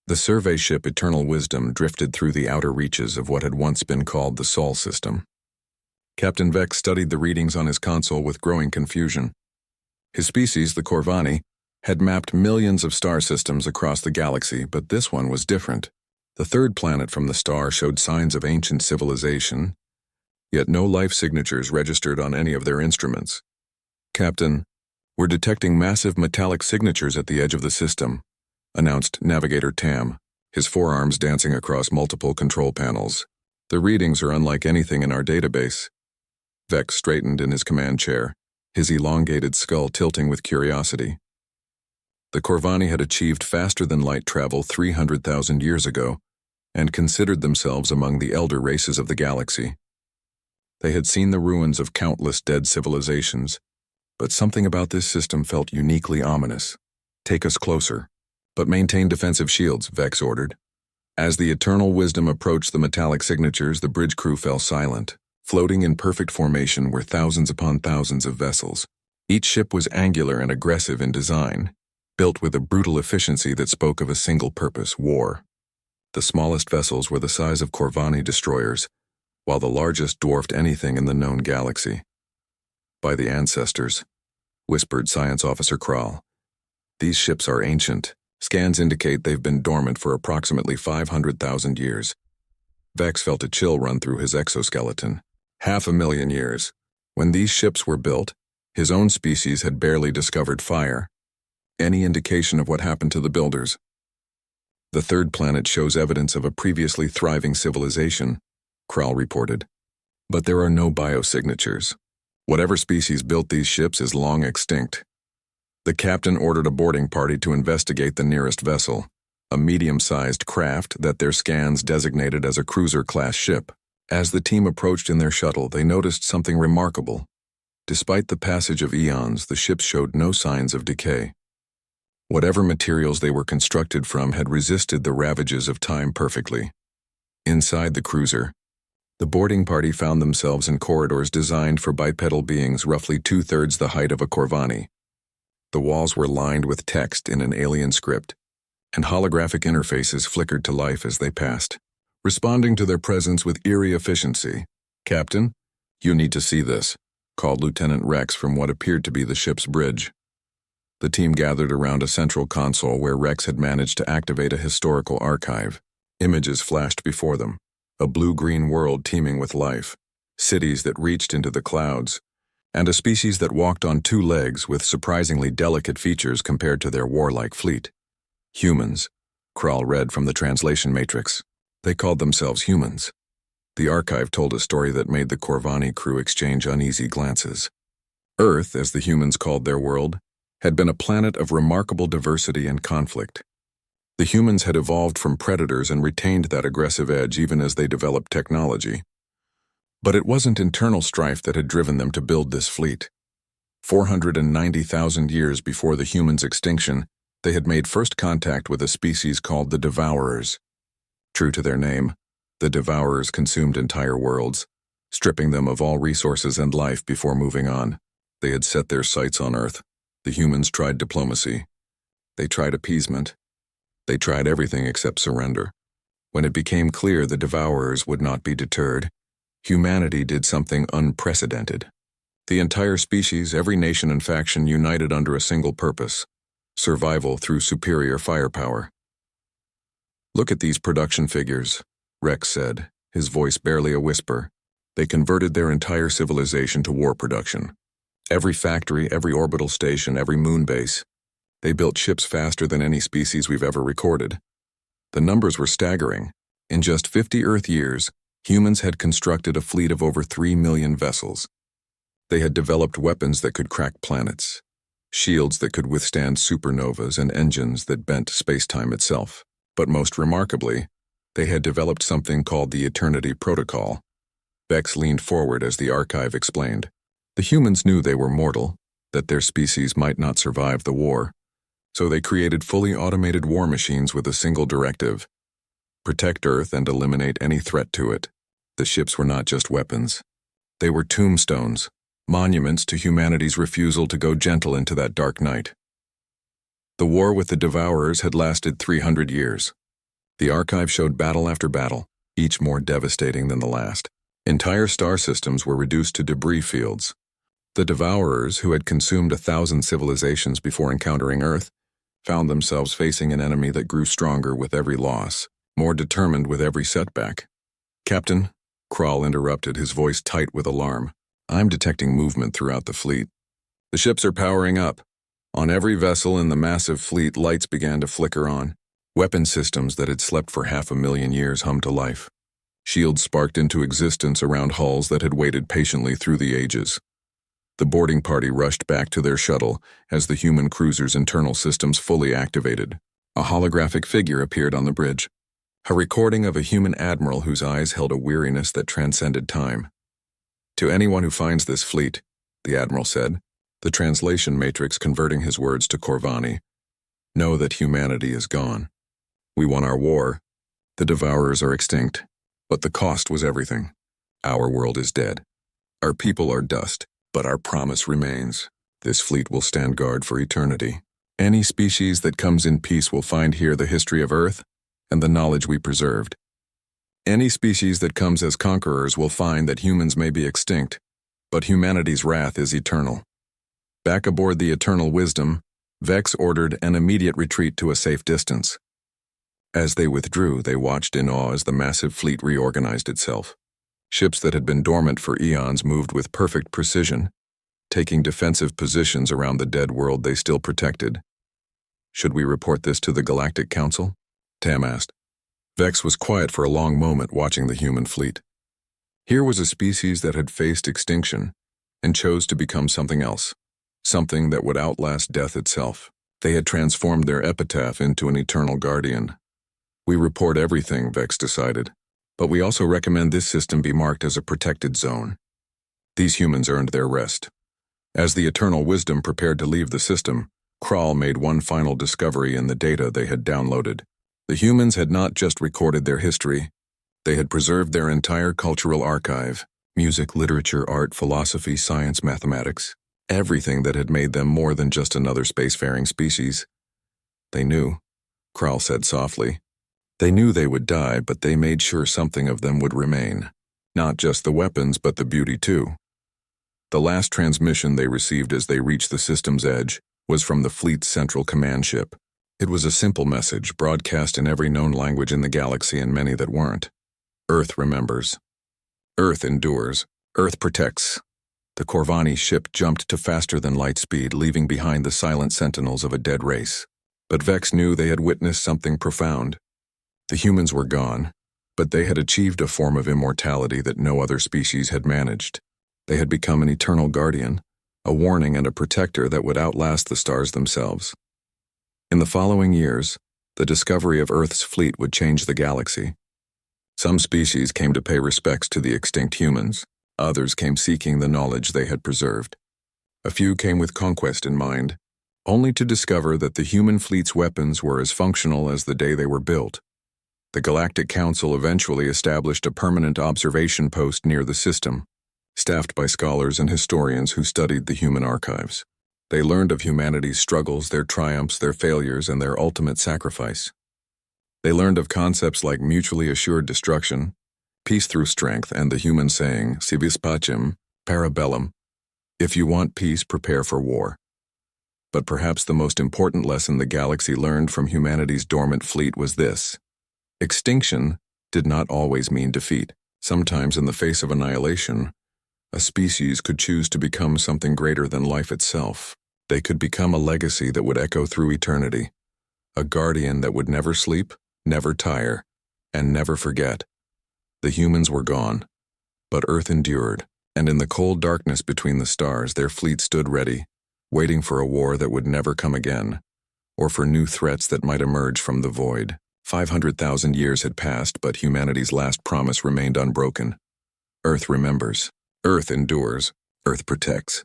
The survey ship Eternal Wisdom drifted through the outer reaches of what had once been called the Sol system. Captain Vex studied the readings on his console with growing confusion. His species, the Corvani, had mapped millions of star systems across the galaxy, but this one was different. The third planet from the star showed signs of ancient civilization, yet no life signatures registered on any of their instruments. "Captain, we're detecting massive metallic signatures at the edge of the system," announced Navigator Tam, his forearms dancing across multiple control panels. "The readings are unlike anything in our database." Vex straightened in his command chair, his elongated skull tilting with curiosity. The Corvani had achieved faster-than-light travel 300,000 years ago and considered themselves among the elder races of the galaxy. They had seen the ruins of countless dead civilizations, but something about this system felt uniquely ominous. "Take us closer, but maintain defensive shields," Vex ordered. As the Eternal Wisdom approached the metallic signatures, the bridge crew fell silent. Floating in perfect formation were thousands upon thousands of vessels. Each ship was angular and aggressive in design, built with a brutal efficiency that spoke of a single purpose: war. The smallest vessels were the size of Corvani destroyers, while the largest dwarfed anything in the known galaxy. "By the ancestors," whispered Science Officer Kral. "These ships are ancient. Scans indicate they've been dormant for approximately 500,000 years." Vex felt a chill run through his exoskeleton. 500,000 years. When these ships were built, his own species had barely discovered fire. Any indication of what happened to the builders? "The third planet shows evidence of a previously thriving civilization," Kral reported. "But there are no biosignatures. Whatever species built these ships is long extinct." The captain ordered a boarding party to investigate the nearest vessel, a medium-sized craft that their scans designated as a cruiser-class ship. As the team approached in their shuttle, they noticed something remarkable. Despite the passage of eons, the ship showed no signs of decay. Whatever materials they were constructed from had resisted the ravages of time perfectly. Inside the cruiser, the boarding party found themselves in corridors designed for bipedal beings roughly 2/3 the height of a Corvani. The walls were lined with text in an alien script, and holographic interfaces flickered to life as they passed, responding to their presence with eerie efficiency. "Captain, you need to see this," called Lieutenant Rex from what appeared to be the ship's bridge. The team gathered around a central console where Rex had managed to activate a historical archive. Images flashed before them, a blue-green world teeming with life, cities that reached into the clouds, and a species that walked on two legs with surprisingly delicate features compared to their warlike fleet. "Humans," Kral read from the translation matrix. They called themselves humans. The archive told a story that made the Corvani crew exchange uneasy glances. Earth, as the humans called their world, had been a planet of remarkable diversity and conflict. The humans had evolved from predators and retained that aggressive edge even as they developed technology. But it wasn't internal strife that had driven them to build this fleet. 490,000 years before the humans' extinction, they had made first contact with a species called the Devourers. True to their name, the Devourers consumed entire worlds, stripping them of all resources and life before moving on. They had set their sights on Earth. The humans tried diplomacy. They tried appeasement. They tried everything except surrender. When it became clear the Devourers would not be deterred, humanity did something unprecedented. The entire species, every nation and faction united under a single purpose: survival through superior firepower. "Look at these production figures," Rex said, his voice barely a whisper. "They converted their entire civilization to war production. Every factory, every orbital station, every moon base. They built ships faster than any species we've ever recorded. The numbers were staggering. In just 50 Earth years, humans had constructed a fleet of over 3 million vessels. They had developed weapons that could crack planets, shields that could withstand supernovas, and engines that bent space-time itself. But most remarkably, they had developed something called the Eternity Protocol." Vex leaned forward as the archive explained. The humans knew they were mortal, that their species might not survive the war, so they created fully automated war machines with a single directive: protect Earth and eliminate any threat to it. The ships were not just weapons. They were tombstones, monuments to humanity's refusal to go gentle into that dark night. The war with the Devourers had lasted 300 years. The archive showed battle after battle, each more devastating than the last. Entire star systems were reduced to debris fields. The Devourers, who had consumed 1,000 civilizations before encountering Earth, found themselves facing an enemy that grew stronger with every loss, more determined with every setback. "Captain," Krall interrupted, his voice tight with alarm. "I'm detecting movement throughout the fleet. The ships are powering up. On every vessel in the massive fleet, lights began to flicker on. Weapon systems that had slept for 500,000 years hummed to life. Shields sparked into existence around hulls that had waited patiently through the ages. The boarding party rushed back to their shuttle as the human cruiser's internal systems fully activated. A holographic figure appeared on the bridge, a recording of a human admiral whose eyes held a weariness that transcended time. "To anyone who finds this fleet," the admiral said, the translation matrix converting his words to Corvani, "know that humanity is gone. We won our war. The Devourers are extinct, but the cost was everything. Our world is dead. Our people are dust, but our promise remains. This fleet will stand guard for eternity. Any species that comes in peace will find here the history of Earth and the knowledge we preserved. Any species that comes as conquerors will find that humans may be extinct, but humanity's wrath is eternal." Back aboard the Eternal Wisdom, Vex ordered an immediate retreat to a safe distance. As they withdrew, they watched in awe as the massive fleet reorganized itself. Ships that had been dormant for eons moved with perfect precision, taking defensive positions around the dead world they still protected. "Should we report this to the Galactic Council?" Tam asked. Vex was quiet for a long moment, watching the human fleet. Here was a species that had faced extinction and chose to become something else, something that would outlast death itself. They had transformed their epitaph into an eternal guardian. "We report everything," Vex decided, "but we also recommend this system be marked as a protected zone." These humans earned their rest. As the Eternal Wisdom prepared to leave the system, Krall made one final discovery in the data they had downloaded. The humans had not just recorded their history, they had preserved their entire cultural archive: music, literature, art, philosophy, science, mathematics, everything that had made them more than just another spacefaring species. "They knew," Krall said softly. "They knew they would die, but they made sure something of them would remain. Not just the weapons, but the beauty too." The last transmission they received as they reached the system's edge was from the fleet's central command ship. It was a simple message, broadcast in every known language in the galaxy and many that weren't. "Earth remembers. Earth endures. Earth protects." The Corvani ship jumped to faster than light speed, leaving behind the silent sentinels of a dead race. But Vex knew they had witnessed something profound. The humans were gone, but they had achieved a form of immortality that no other species had managed. They had become an eternal guardian, a warning and a protector that would outlast the stars themselves. In the following years, the discovery of Earth's fleet would change the galaxy. Some species came to pay respects to the extinct humans. Others came seeking the knowledge they had preserved. A few came with conquest in mind, only to discover that the human fleet's weapons were as functional as the day they were built. The Galactic Council eventually established a permanent observation post near the system, staffed by scholars and historians who studied the human archives. They learned of humanity's struggles, their triumphs, their failures, and their ultimate sacrifice. They learned of concepts like mutually assured destruction, peace through strength, and the human saying, "Si vis pacem, para bellum," if you want peace, prepare for war. But perhaps the most important lesson the galaxy learned from humanity's dormant fleet was this: extinction did not always mean defeat. Sometimes, in the face of annihilation, a species could choose to become something greater than life itself. They could become a legacy that would echo through eternity, a guardian that would never sleep, never tire, and never forget. The humans were gone, but Earth endured, and in the cold darkness between the stars, their fleet stood ready, waiting for a war that would never come again, or for new threats that might emerge from the void. 500,000 years had passed, but humanity's last promise remained unbroken. Earth remembers. Earth endures. Earth protects.